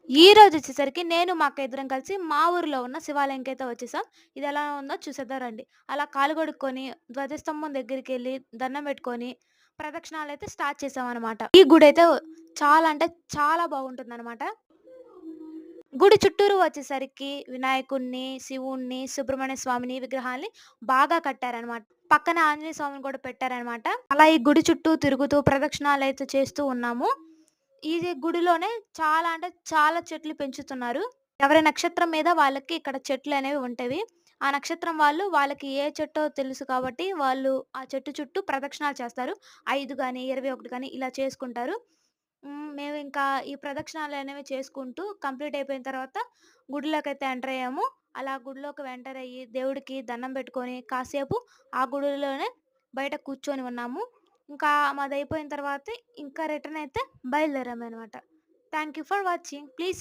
ఈరోజొచ్చేసరికి నేను మా అక్క ఇద్దరం కలిసి మా ఊరిలో ఉన్న శివాలయంకైతే వచ్చేసాం. ఇదెలా ఉందో చూసేద్దాం రండి. అలా కాళ్ళు కడుక్కొని, ధ్వజస్తంభం దగ్గరికెళ్ళి దండం పెట్టుకొని, ప్రదక్షిణాలైతే స్టార్ట్ చేశామనమాట. ఈ గుడైతే చాలా అంటే చాలా బాగుంటుందనమాట. గుడి చుట్టూరు వచ్చేసరికి వినాయకుడిని, శివుడిని, సుబ్రహ్మణ్య స్వామిని విగ్రహాల్ని బాగా కట్టారనమాట. పక్కన ఆంజనేయ స్వామిని కూడా పెట్టారనమాట. అలా ఈ గుడి చుట్టూ తిరుగుతూ ప్రదక్షిణాలైతే చేస్తూ ఉన్నాము. ఇది గుడిలోనే చాలా అంటే చాలా చెట్లు పెంచుతున్నారు. ఎవరి నక్షత్రం మీద వాళ్ళకి ఇక్కడ చెట్లనేవి ఉంటవి. ఆ నక్షత్రం వాళ్ళు వాళ్ళకి ఏ చెట్టో తెలుసు కాబట్టి వాళ్ళు ఆ చెట్టు చుట్టూ ప్రదక్షిణాలు చేస్తారు. 5 గాని, 21 గాని ఇలా చేసుకుంటారు. మేమింకా ఈ ప్రదక్షిణాలనేవి చేసుకుంటూ కంప్లీట్ అయిపోయిన తర్వాత గుడిలోకైతే ఎంటర్ అయ్యాము. అలా గుడిలోకి ఎంటర్ అయ్యి దేవుడికి దండం పెట్టుకొని కాసేపు ఆ గుడిలోనే బయట కూర్చొని ఉన్నాము. ఇంకా మాదయిపోయిన తర్వాత ఇంకా రిటర్న్ అయితే బయలుదేరామనమాట. Thank you for watching. Please